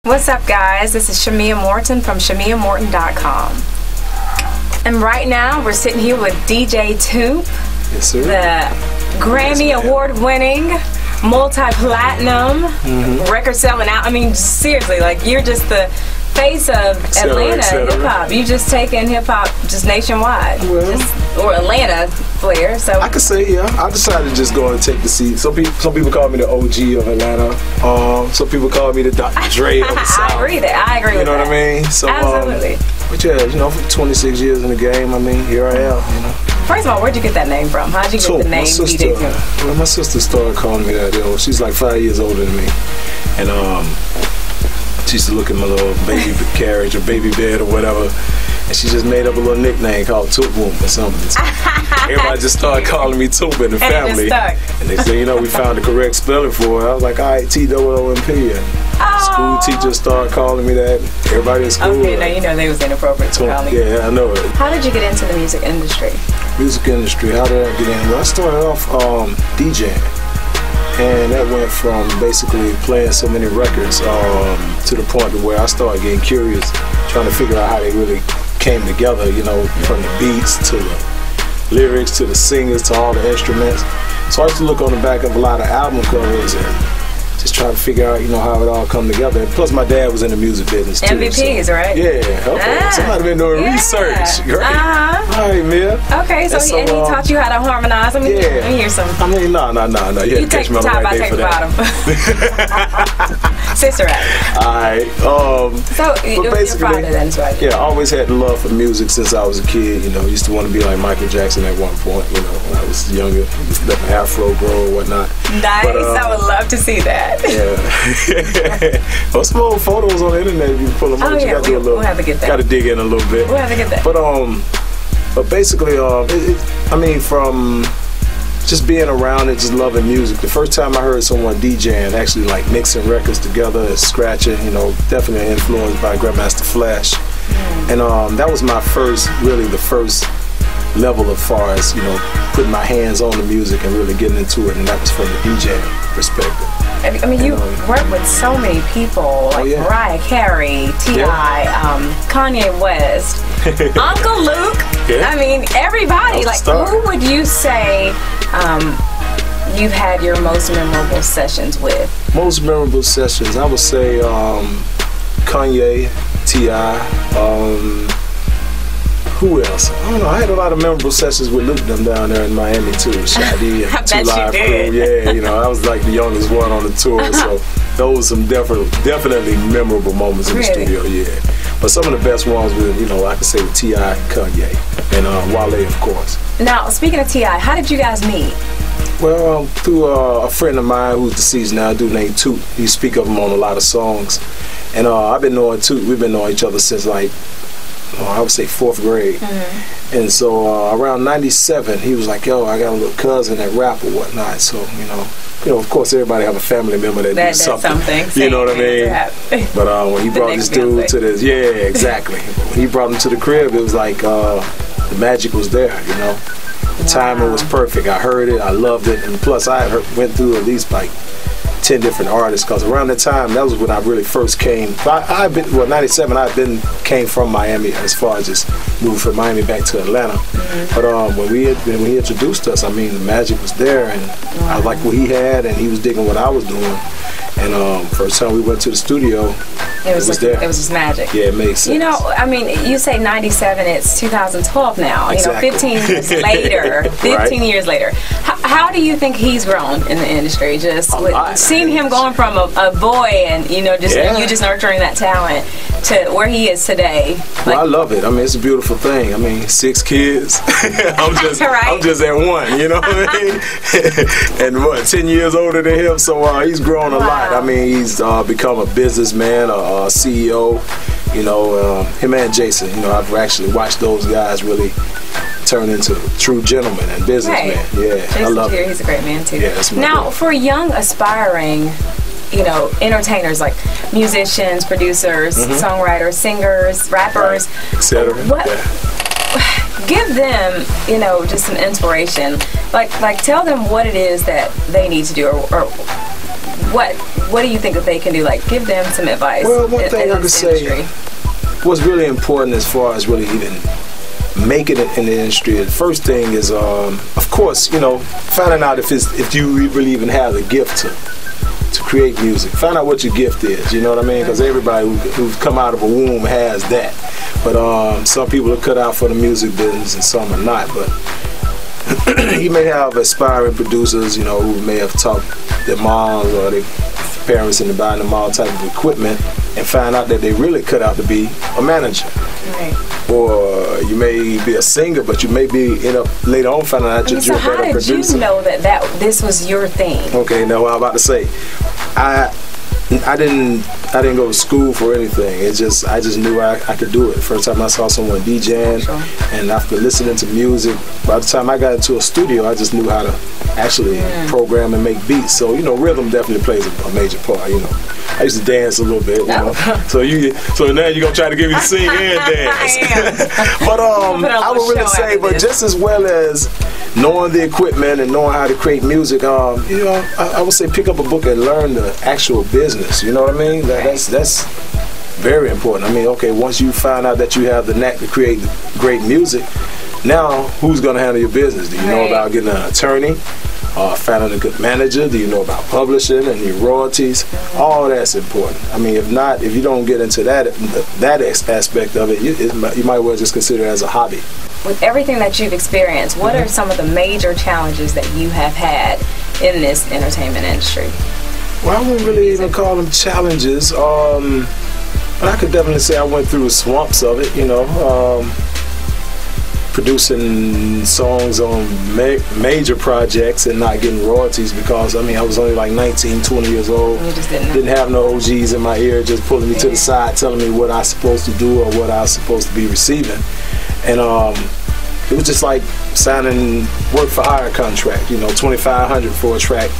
What's up, guys? This is Shamea Morton from ShameaMorton.com. And right now, we're sitting here with DJ Toomp. Yes, sir. The Grammy Award-winning, multi-platinum, record selling out. I mean, seriously, like, you're just the face of Atlanta hip-hop. You just taking hip-hop just nationwide. Well, or Atlanta flair. So I could say, yeah. I decided to just go and take the seat. Some people call me the OG of Atlanta. Some people call me the Dr. Dre of the South. I agree with that. You know what I mean? So, absolutely. But yeah, you know, for 26 years in the game, I mean, here I am, you know. First of all, where'd you get that name from? How'd you get the name DJ Toomp? Well, my sister started calling me that. You know, she's like 5 years older than me. And she used to look at my little baby carriage or baby bed or whatever, and she just made up a little nickname called Toomp or something. So everybody just started calling me Toomp in the family. And they say, you know, we found the correct spelling for it. I was like, all right, T-O-O-M-P. And school teachers started calling me that. Everybody in school. Okay, now you know they was inappropriate to call me. Yeah, I know it. How did you get into the music industry? Music industry, how did I get in? Well, I started off DJing. And that went from basically playing so many records to the point where I started getting curious, trying to figure out how they really came together, you know, from the beats to the lyrics to the singers to all the instruments. So I used to look on the back of a lot of album covers and just try to figure out, you know, how it all come together. And plus, my dad was in the music business too. MVPs, so, right? Yeah. Okay. Somebody been doing research. Right? All right, Mia. Okay, so he taught you how to harmonize. Let me hear some. I mean, no. You take the top, I take the bottom. Sister act. All right. So it was your father then, right? Yeah, I always had the love for music since I was a kid. You know, used to want to be like Michael Jackson at one point. You know, when I was younger, let my afro grow and whatnot. Nice. But, I would love to see that. Yeah. Well, some old photos on the internet. You can pull them up. Yeah, we'll have to get that. Got to dig in a little bit. We'll have to get that. But basically, I mean, from just being around it, just loving music. The first time I heard someone DJing, actually like mixing records together and scratching, you know, definitely influenced by Grandmaster Flash. And that was my the first level as far as, you know, putting my hands on the music and really getting into it, and that was from the DJing perspective. I mean, you work with so many people, like Mariah Carey, T.I., Kanye West, Uncle Luke. I mean, everybody. Like, who would you say you've had your most memorable sessions with? Most memorable sessions, I would say Kanye, T.I., who else? I don't know. I had a lot of memorable sessions with Luke them down there in Miami too. Shadi and Two Live Crew. Yeah, you know, I was like the youngest one on the tour, so those were some definitely memorable moments in the studio. Yeah, but some of the best ones were, you know, I could say T.I., Kanye, and Wale, of course. Now, speaking of T.I., how did you guys meet? Well, through a friend of mine who's deceased now, a dude named Toomp. He speak of him on a lot of songs, and I've been knowing Toomp. We've been knowing each other since like, I would say 4th grade. And so around 97, he was like, yo, I got a little cousin that rap or whatnot. So, you know, of course, everybody have a family member that does something. You know what I mean? But when he brought this dude to this, exactly. When he brought him to the crib, it was like the magic was there, you know. The timing was perfect. I heard it, I loved it. And plus, I went through at least like 10 different artists, because around that time, that was when I really first came. 97, came from Miami, as far as just moving from Miami back to Atlanta. But when he introduced us, I mean, the magic was there, and I liked what he had, and he was digging what I was doing. And first time we went to the studio, it was there. It was just magic. Yeah, it makes sense. You know, I mean, you say 97, it's 2012 now. Exactly. You know, 15 years later. 15 years later. How do you think he's grown in the industry? Just seeing him going from a boy and, you know, just you just nurturing that talent to where he is today. Well, I love it. I mean, it's a beautiful thing. I mean, 6 kids. I'm just at 1, you know what I mean? And 10 years older than him, so he's grown a lot. I mean, he's become a businessman, a CEO. You know, him and Jason. You know, I've actually watched those guys really turn into true gentlemen and businessmen. Yeah, Jason, I love it. He's a great man too. Yeah, that's my now, for young aspiring, you know, entertainers like musicians, producers, songwriters, singers, rappers, etc. Give them, you know, just some inspiration. Like tell them what it is that they need to do, or what do you think that they can do? Like, give them some advice. Well, one thing I could say, what's really important as far as really even making it in the industry, the first thing is, of course, you know, finding out if you really even have the gift to create music. Find out what your gift is, you know what I mean? Because everybody who's come out of a womb has that. But some people are cut out for the music business and some are not. But you may have aspiring producers, you know, who may have taught their moms or their parents into buying them all type of equipment and find out that they really cut out to be a manager. Right. Or you may be a singer, but you may be end up later on finding out you're a better producer. So how did you know that this was your thing? Okay, now what I'm about to say, I didn't go to school for anything. I just knew I could do it. First time I saw someone DJing, and after listening to music, by the time I got into a studio, I just knew how to actually program and make beats. So, you know, rhythm definitely plays a major part, you know. I used to dance a little bit, you know. So now you're gonna try to get me to sing and dance. But I would really say, but just as well as knowing the equipment and knowing how to create music, you know, I would say pick up a book and learn the actual business. You know what I mean? That's very important. I mean, okay, once you find out that you have the knack to create great music, now who's gonna handle your business? Do you know about getting an attorney? Finding a good manager? Do you know about publishing and your royalties? All that's important. I mean, if you don't get into that aspect of it, you might well just consider it as a hobby. With everything that you've experienced, what are some of the major challenges that you have had in this entertainment industry? Well, I wouldn't really even call them challenges. But I could definitely say I went through the swamps of it, you know. Producing songs on major projects and not getting royalties because, I mean, I was only like 19, 20 years old. You just didn't have no OGs in my ear just pulling me to the side, telling me what I was supposed to do or what I was supposed to be receiving. And it was just like signing work for hire contract, you know, $2,500 for a track,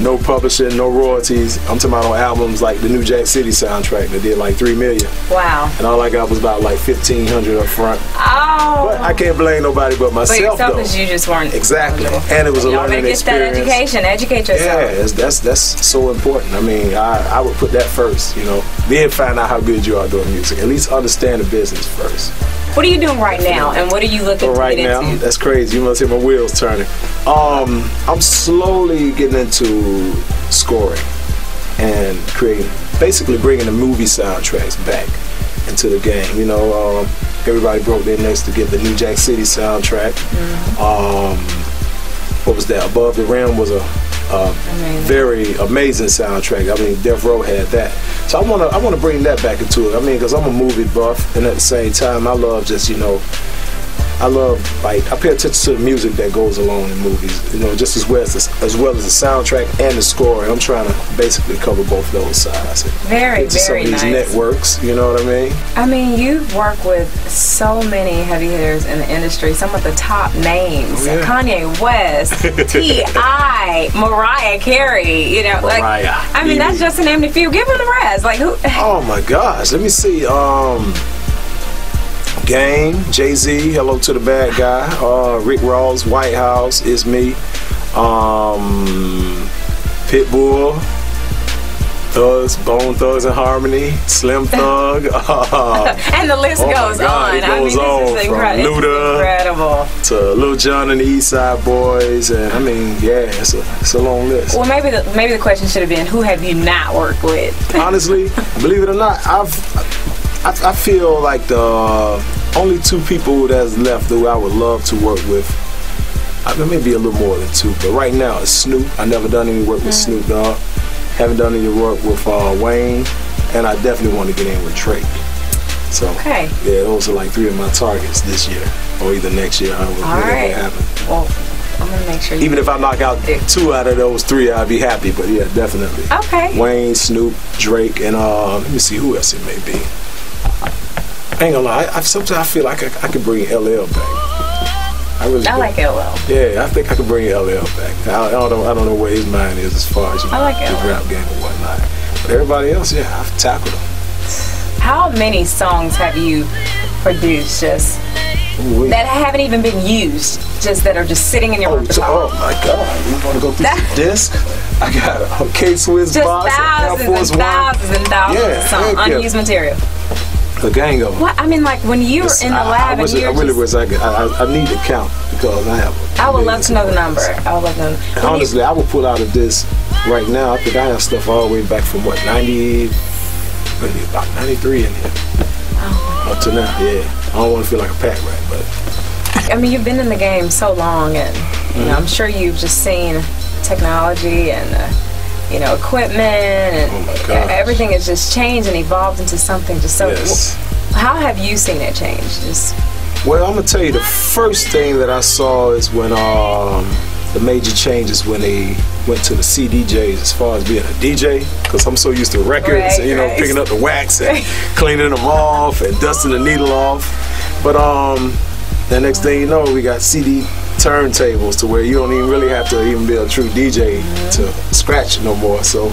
no publishing, no royalties. I'm talking about on albums like the New Jack City soundtrack that did like $3 million. Wow. And all I got was about like $1,500 up front. Oh. But I can't blame nobody but myself, yourself, though. Because you just weren't. Exactly. And it was a learning experience. That education. Educate yourself. Yeah, that's so important. I mean, I would put that first, you know. Then find out how good you are doing music. At least understand the business first. What are you doing right now, and what are you looking to get into? Now, that's crazy. You must hear my wheels turning. I'm slowly getting into scoring and creating, basically bringing the movie soundtracks back into the game. You know, everybody broke their necks to get the New Jack City soundtrack. What was that? Above the Rim was a very amazing soundtrack. I mean, Death Row had that. So I wanna bring that back into it. I mean, because I'm a movie buff, and at the same time, I love just, you know, I pay attention to the music that goes along in movies, you know, just as well as the soundtrack and the score. And I'm trying to basically cover both those sides. Very some of these networks, you know what I mean? I mean, you've worked with so many heavy hitters in the industry, some of the top names. Kanye West, T.I., Mariah Carey, you know. I mean, that's just to name a few. Give them the rest. Like who? Oh my gosh. Let me see. Game, Jay-Z, Hello to the Bad Guy, Rick Ross, White House, It's Me, Pitbull, Thugs, Bone Thugs and Harmony, Slim Thug, and the list goes on. It goes on from Luda to Lil Jon and the East Side Boys, and I mean, yeah, it's a long list. Well, maybe the question should have been, who have you not worked with? Honestly, believe it or not, I feel like the only two people that's left who I would love to work with, maybe a little more than two, but right now it's Snoop. I never done any work with Snoop Dogg. Haven't done any work with Wayne, and I definitely want to get in with Drake. So yeah, those are like three of my targets this year, or either next year. Whatever happen. Well, I'm gonna make sure. Even if I knock out two out of those three, I'd be happy. But yeah, definitely. Okay. Wayne, Snoop, Drake, and let me see who else it may be. I ain't gonna lie, sometimes I feel like I could bring LL back. I like LL. Yeah, I think I could bring LL back. I don't know where his mind is as far as the rap game and whatnot. But everybody else, yeah, I've tackled them. How many songs have you produced that haven't even been used, just that are just sitting in your repertoire? Oh my God, you want to go through the disc? I got a K-Swiss box, Air Force One. Thousands and thousands of songs, unused material. A gang of them. What? I mean, like when you were in the lab, I really wish I could. I need to count because I have. I would love to know the number. I would love to know. Honestly, I would pull out of this right now. I think I have stuff all the way back from what, 90, maybe about 93 in here. Oh. Up to now, yeah. I don't want to feel like a pack rat, but. I mean, you've been in the game so long, and you know, I'm sure you've just seen technology and you know, equipment and everything has just changed and evolved into something just so. Yes. How have you seen it change? Well, I'm gonna tell you the first thing that I saw is when the major changes when they went to the CDJs as far as being a DJ, because I'm so used to records and, you know, picking up the wax and cleaning them off and dusting the needle off. But the next thing you know, we got CD turntables to where you don't even really have to even be a true DJ to scratch no more. So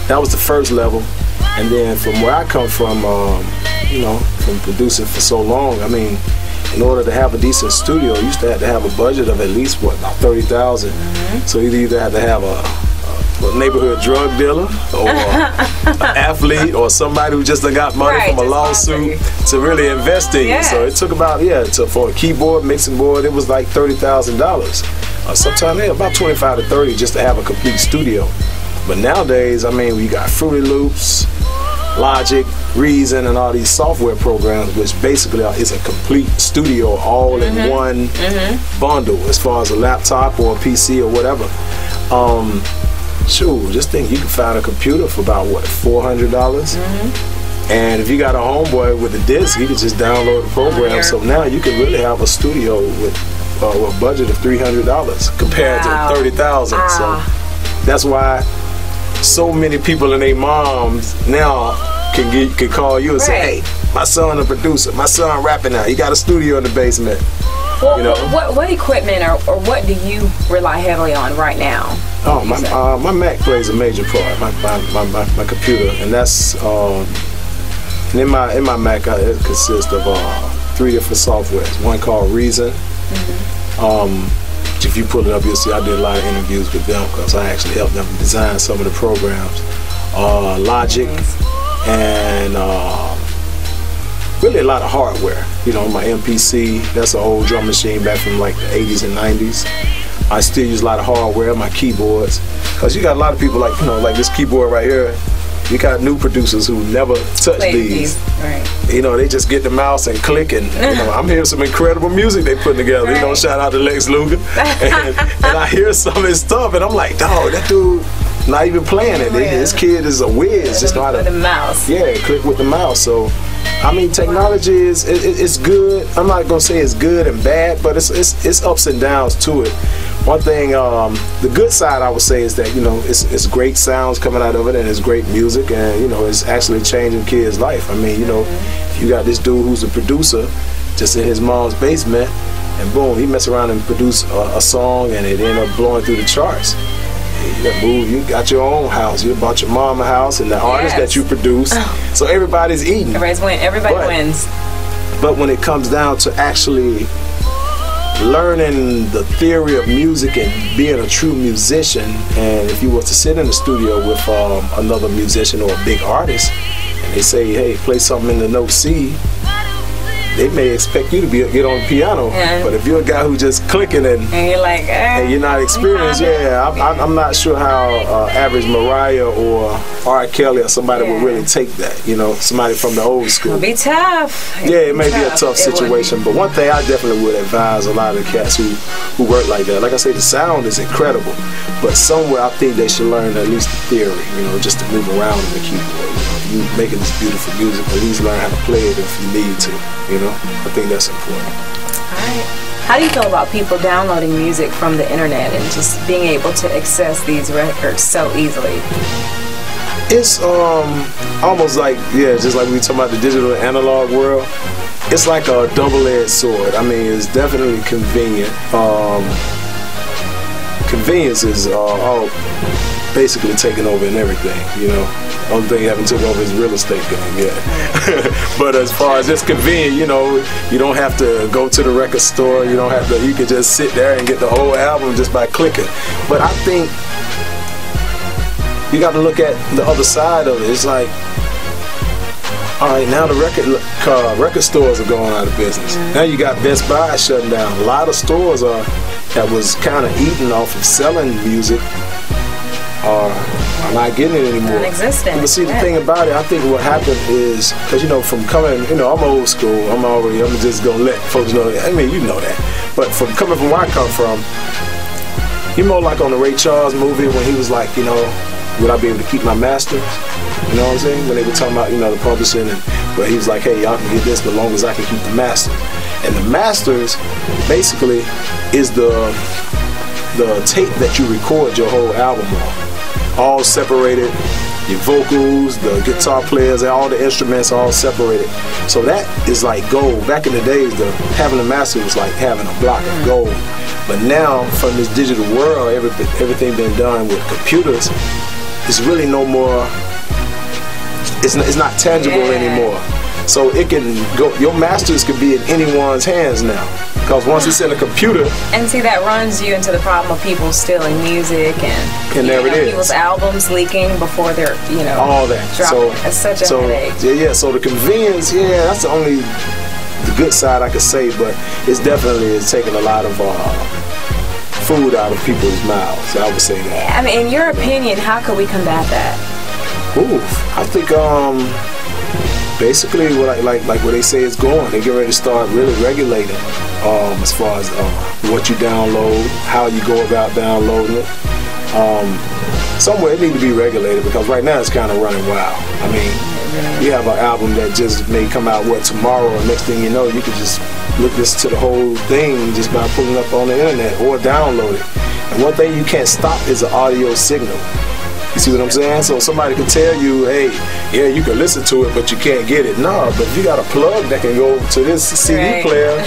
that was the first level. And then from where I come from, you know, from producing for so long, I mean, in order to have a decent studio, you used to have a budget of at least, what, about $30,000. So you either had to have a neighborhood drug dealer or an athlete or somebody who just got money from a lawsuit to really invest in you. So it took about, for a keyboard, mixing board, it was like $30,000. Sometimes about 25 to 30 just to have a complete studio. But nowadays, I mean, we got Fruity Loops, Logic, Reason, and all these software programs, which basically is a complete studio all in one bundle as far as a laptop or a PC or whatever. Shoot, just think you can find a computer for about, what, $400? And if you got a homeboy with a disc, he can just download the program. So now you can really have a studio with a budget of $300 compared to $30,000. So that's why so many people and their moms now can call you and say, hey, my son a producer, my son rapping now, he got a studio in the basement. Well, you know? What equipment or what do you rely heavily on right now? Oh, my Mac plays a major part, my computer, and that's and in my Mac it consists of 3 different softwares. One called Reason. If you pull it up, you'll see I did a lot of interviews with them because I actually helped them design some of the programs. Logic, and really a lot of hardware. You know, my MPC, that's an old drum machine back from like the 80s and 90s. I still use a lot of hardware, my keyboards, because you got a lot of people like, you know, like this keyboard right here. You got new producers who never touch these. You know, they just get the mouse and click, and you know, I'm hearing some incredible music they put together. You know, shout out to Lex Luger. and I hear some of his stuff, and I'm like, dog, that dude not even playing it. This kid is a whiz. Just know how to with the mouse. Click with the mouse. So, I mean, technology it's good. I'm not gonna say it's good and bad, but it's ups and downs to it. One thing, the good side I would say is that, you know, it's great sounds coming out of it, and it's great music, and you know, it's actually changing kids' life. I mean, you know, if you got this dude who's a producer just in his mom's basement, and boom, he mess around and produce a song, and it end up blowing through the charts. You got your own house. You bought your mom a house, and the artist that you produce. So everybody's eating. Everybody wins. But when it comes down to actually learning the theory of music and being a true musician, and if you were to sit in the studio with another musician or a big artist, and they say, hey, play something in the note C, they may expect you to get on the piano, but if you're a guy who just clicking and you're like, and you're not experienced, I'm not sure how average Mariah or R. Kelly or somebody would really take that. You know, somebody from the old school. It'll be tough. It may be a tough situation, but one thing I definitely would advise a lot of the cats who work like that. Like I say, the sound is incredible, but somewhere I think they should learn at least the theory. You know, just to move around on the keyboard. You making this beautiful music, at least learn how to play it if you need to. You know, I think that's important. All right. How do you feel about people downloading music from the internet and just being able to access these records so easily? It's almost like, just like we talking about the digital analog world. It's like a double-edged sword. I mean, it's definitely convenient. Convenience is all basically taking over in everything, you know. The only thing you haven't took over is real estate game yet. But as far as it's convenient, you know, you don't have to go to the record store. You don't have to. You can just sit there and get the whole album just by clicking. But I think you got to look at the other side of it. It's like, all right, now the record stores are going out of business. Now you got Best Buy shutting down. A lot of stores that was kind of eating off of selling music are not getting it anymore. Non-existent. But see, the thing about it, I think what happened is, because from coming, I'm old school. I'm just gonna let folks know. I mean, you know that. But from coming from where I come from, you're more like on the Ray Charles movie when he was like, would I be able to keep my masters? You know what I'm saying? When they were talking about, the publishing, and where he was like, hey, y'all can get this, but as long as I can keep the masters. And the masters basically is the tape that you record your whole album on. All separated, your vocals, the guitar players, all the instruments all separated. So that is like gold. Back in the days, having a master was like having a block of gold. But now, from this digital world, everything been done with computers, it's really no more. It's not tangible anymore. So it can go. Your masters could be in anyone's hands now, because once it's in a computer. And see, that runs you into the problem of people stealing music and there it is. People's albums leaking before they're all that. Dropping. It's such a headache. Yeah. So the convenience, that's the only good side I could say, but it's definitely taking a lot of food out of people's mouths. I would say that. I mean, in your opinion, how could we combat that? I think basically what what they say is going. They get ready to start really regulating as far as what you download, how you go about downloading it. Somewhere it needs to be regulated, because right now it's kind of running wild. I mean, you have an album that just may come out tomorrow, and next thing you know, you could just listen to the whole thing just by pulling up on the internet or download it. And one thing you can't stop is an audio signal. You see what I'm saying? So somebody could tell you, hey, yeah, you can listen to it, but you can't get it. No, but you got a plug that can go to this CD player.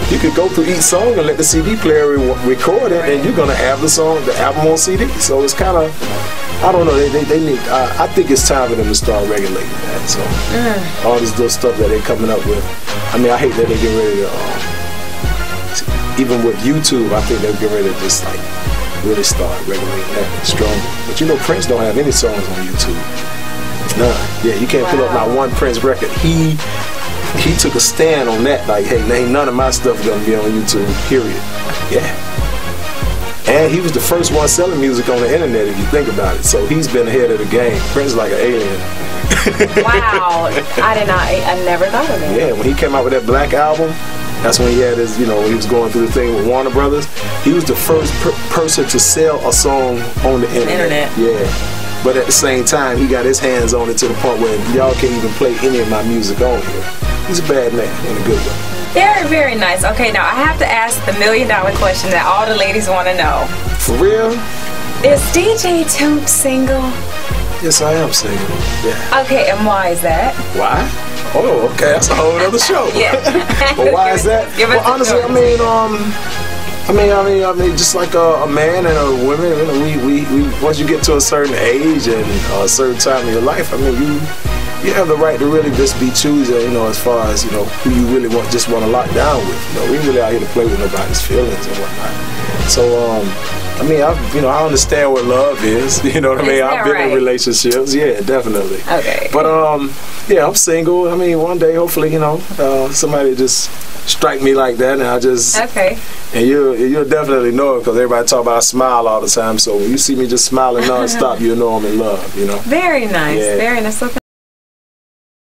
You could go through each song and let the CD player record it, and you're gonna have the album on CD. So it's kind of, I don't know. They need. I think it's time for them to start regulating that. So all this little stuff that they're coming up with. I mean, I hate that they get ready to. Even with YouTube, I think they're getting ready to just really start regulating that stronger. But Prince don't have any songs on YouTube. None. Yeah, you can't pull up not one Prince record. He took a stand on that. Like, hey, ain't none of my stuff gonna be on YouTube. Period. Yeah. And he was the first one selling music on the internet, if you think about it. So he's been ahead of the game. Prince is like an alien. Wow. I never thought of that. Yeah, when he came out with that Black album, that's when he had his, when he was going through the thing with Warner Brothers. He was the first person to sell a song on the internet. Yeah. But at the same time, he got his hands on it to the point where y'all can't even play any of my music on here. He's a bad man in a good way. Very, very nice. Okay, now I have to ask the $1 million question that all the ladies want to know. For real? Is DJ Toomp single? Yes, I am single. Yeah. Okay, and why is that? Why? Oh, okay, that's a whole other show. Yeah. But why is that? Well, honestly, I mean, just like a man and a woman, we once you get to a certain age and a certain time in your life, I mean, you have the right to really just be choosing, as far as who you really want to lock down with. We really out here to play with nobody's feelings and whatnot. So, I mean, I understand what love is. You know what I mean? I've been in relationships. Yeah, definitely. Okay. But yeah, I'm single. I mean, one day, hopefully, somebody just strike me like that, and I just And you'll definitely know it, because everybody talk about I smile all the time. So when you see me just smiling nonstop, you'll know I'm in love. Very nice. Yeah. Very nice.